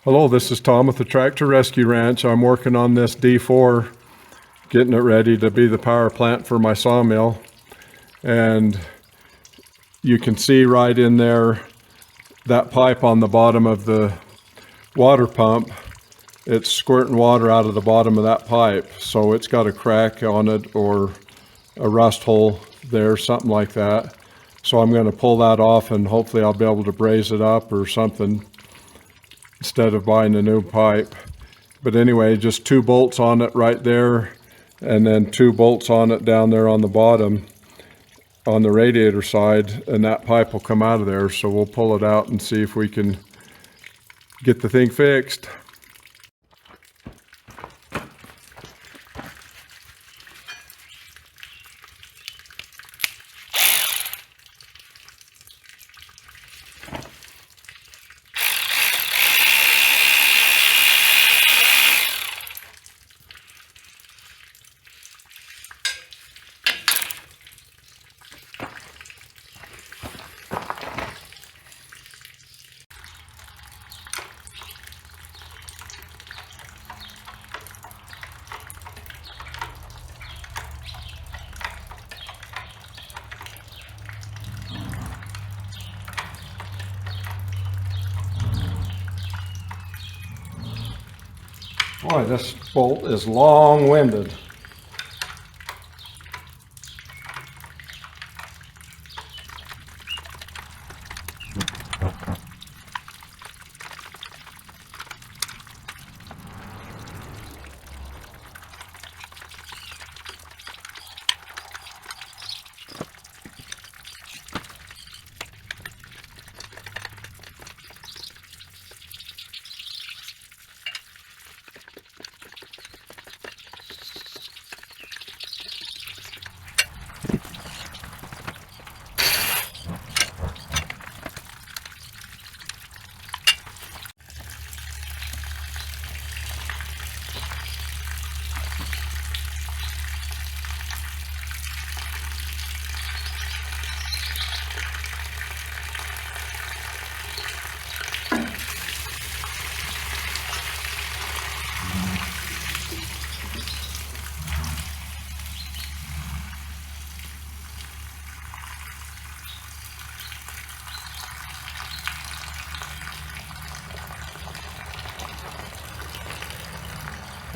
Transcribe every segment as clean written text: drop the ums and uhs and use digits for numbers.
Hello, this is Tom with the Tractor Rescue Ranch. I'm working on this D4, getting it ready to be the power plant for my sawmill. And you can see right in there, that pipe on the bottom of the water pump, it's squirting water out of the bottom of that pipe. So it's got a crack on it or a rust hole there, something like that. So I'm going to pull that off and hopefully I'll be able to braze it up or something instead of buying a new pipe. But anyway, just 2 bolts on it right there, and then 2 bolts on it down there on the bottom on the radiator side, and that pipe will come out of there. So we'll pull it out and see if we can get the thing fixed. Boy, this bolt is long-winded.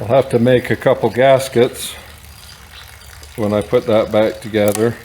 I'll have to make a couple gaskets when I put that back together.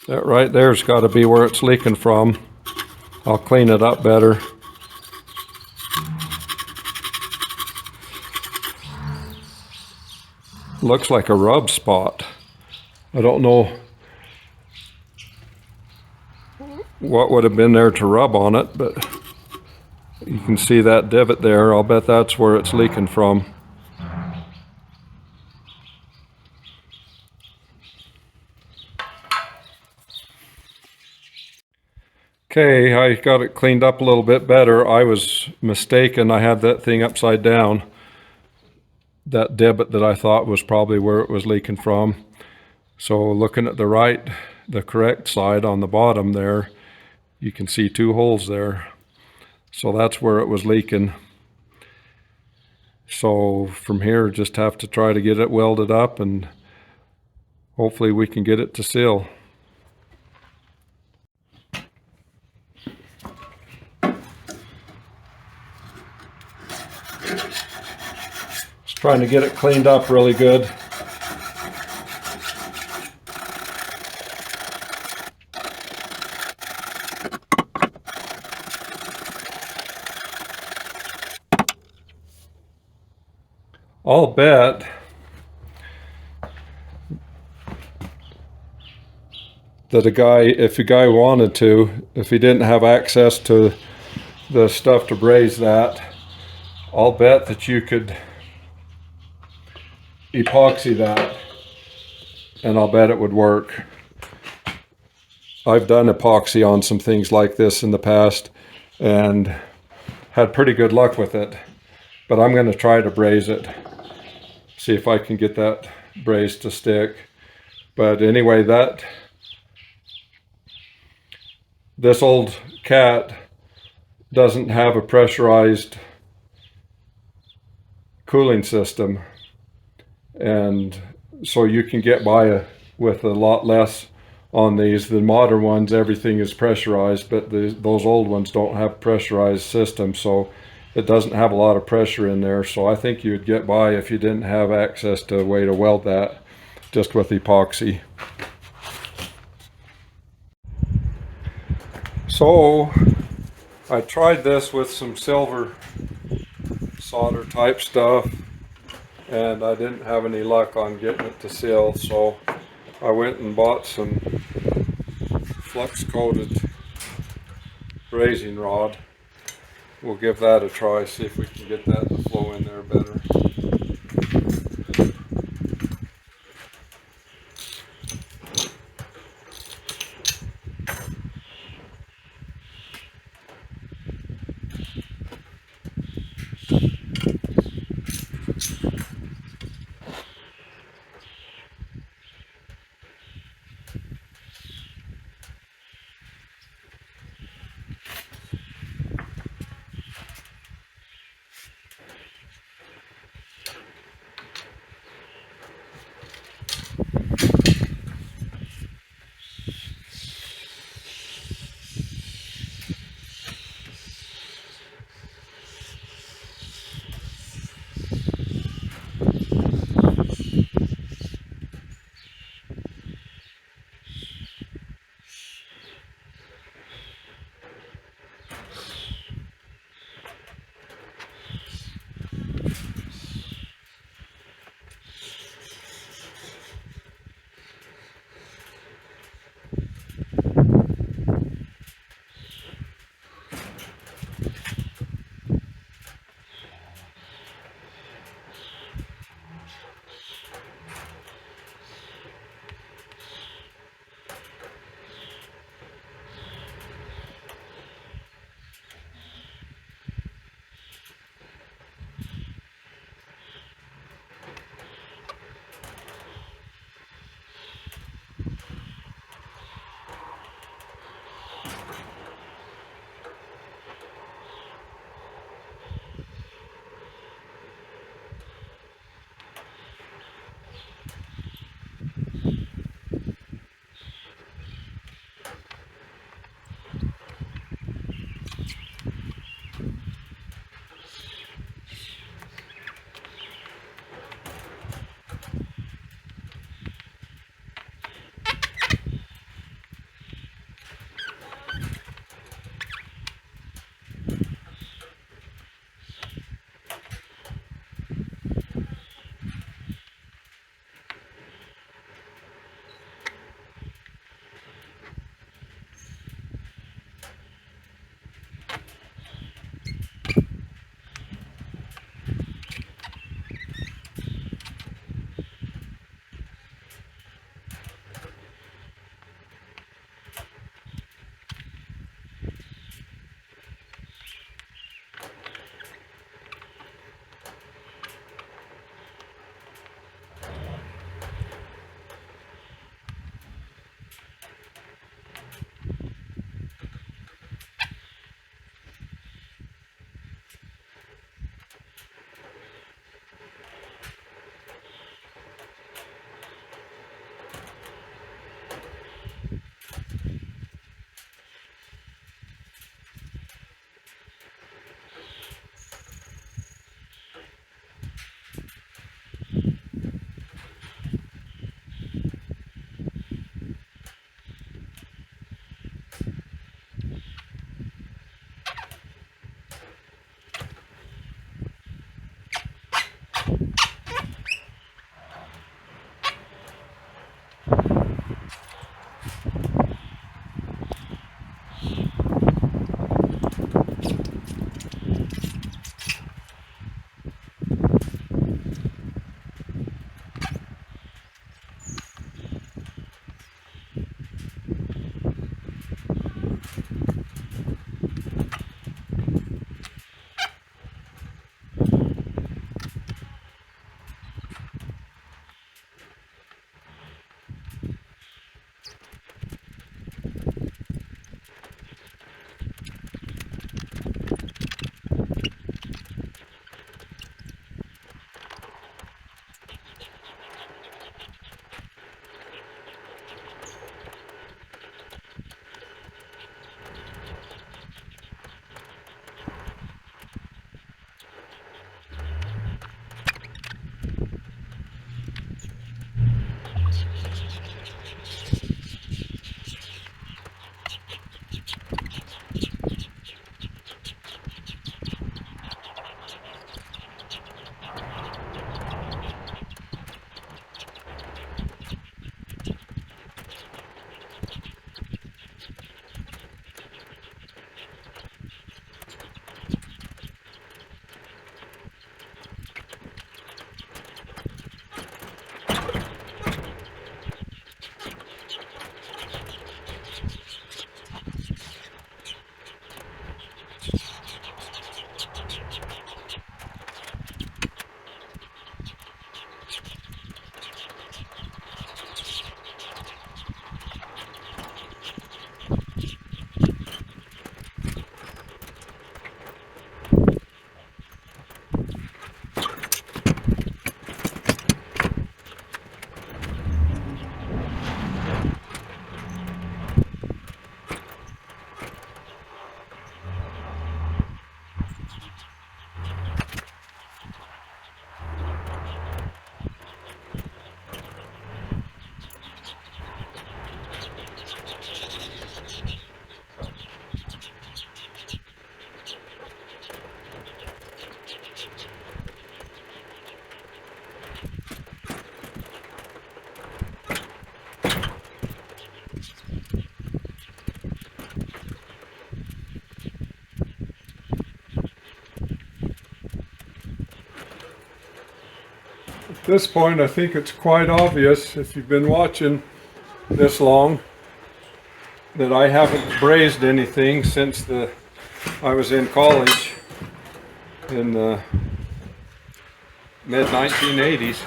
That right there's got to be where it's leaking from. I'll clean it up better. Looks like a rub spot. I don't know what would have been there to rub on it, but you can see that divot there. I'll bet that's where it's leaking from. Okay, I got it cleaned up a little bit better. I was mistaken. I had that thing upside down. That divot that I thought was probably where it was leaking from. So looking at the correct side on the bottom there, you can see 2 holes there. So that's where it was leaking. So from here, just have to try to get it welded up and hopefully we can get it to seal. Just trying to get it cleaned up really good. I'll bet that if a guy wanted to, if he didn't have access to the stuff to braze that, I'll bet that you could epoxy that, and I'll bet it would work. I've done epoxy on some things like this in the past and had pretty good luck with it, but I'm going to try to braze it, see if I can get that braze to stick. But anyway, this old cat doesn't have a pressurized cooling system, and so you can get by with a lot less on these. The modern ones, everything is pressurized, but those old ones don't have pressurized systems, so it doesn't have a lot of pressure in there. So I think you'd get by if you didn't have access to a way to weld that just with epoxy. So I tried this with some silver solder type stuff, and I didn't have any luck on getting it to seal, so I went and bought some flux coated brazing rod. We'll give that a try, see if we can get that to flow in there better. At this point, I think it's quite obvious, if you've been watching this long, that I haven't brazed anything since I was in college in the mid-1980s.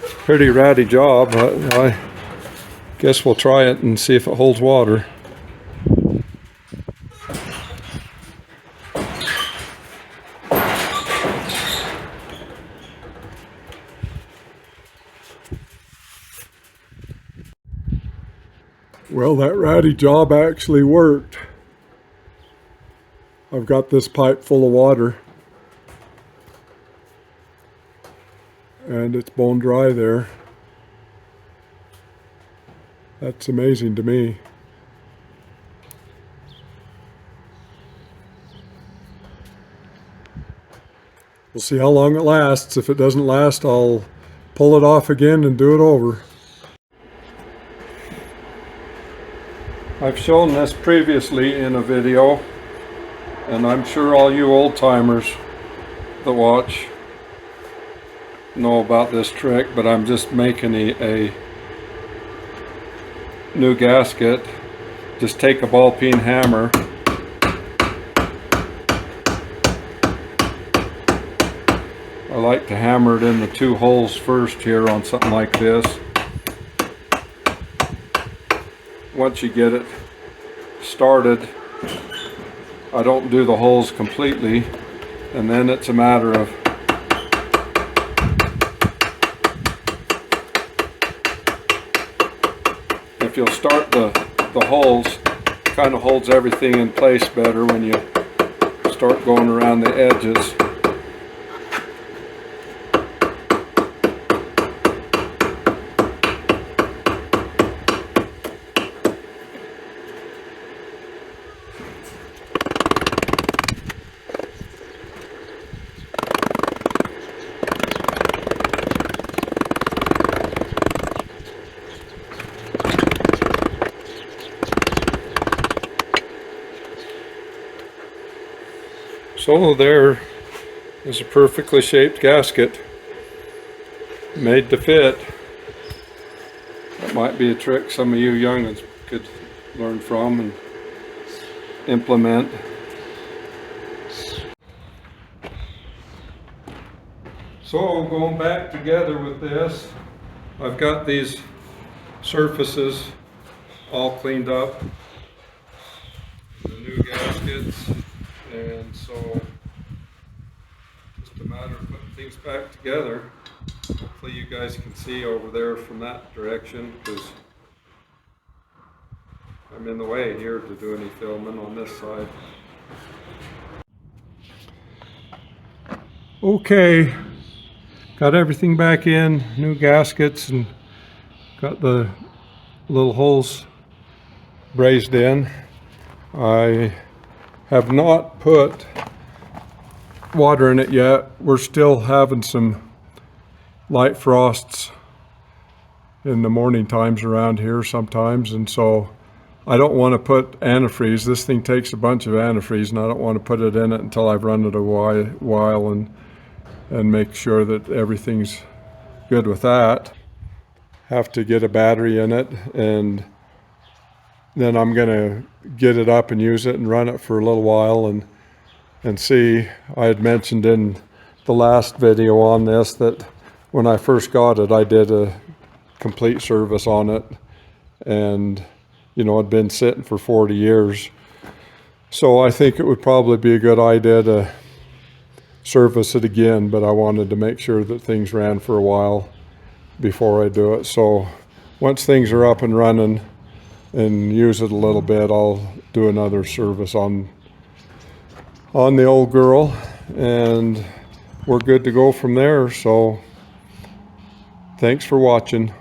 Pretty ratty job. I guess we'll try it and see if it holds water. Well, that ratty job actually worked. I've got this pipe full of water and it's bone dry there. That's amazing to me. We'll see how long it lasts. If it doesn't last, I'll pull it off again and do it over. I've shown this previously in a video, and I'm sure all you old timers that watch know about this trick, but I'm just making a new gasket. Just take a ball peen hammer I like to hammer it in the 2 holes first here on something like this. Once you get it started, I don't do the holes completely, and then it's a matter of if you'll start the holes, it kind of holds everything in place better when you start going around the edges. So there is a perfectly shaped gasket made to fit. That might be a trick some of you young'uns could learn from and implement. So going back together with this, I've got these surfaces all cleaned up, the new gaskets. And so, just a matter of putting things back together. Hopefully you guys can see over there from that direction, because I'm in the way here to do any filming on this side. Okay, got everything back in, new gaskets, and got the little holes brazed in. I have not put water in it yet. We're still having some light frosts in the morning times around here sometimes, and so I don't want to put antifreeze. This thing takes a bunch of antifreeze, and I don't want to put it in it until I've run it a while and make sure that everything's good with that. Have to get a battery in it, and then I'm gonna get it up and use it and run it for a little while and see. I had mentioned in the last video on this that when I first got it, I did a complete service on it, and you know, it'd been sitting for 40 years. So I think it would probably be a good idea to service it again, but I wanted to make sure that things ran for a while before I do it. So once things are up and running and use it a little bit, I'll do another service on the old girl, and we're good to go from there. So thanks for watching.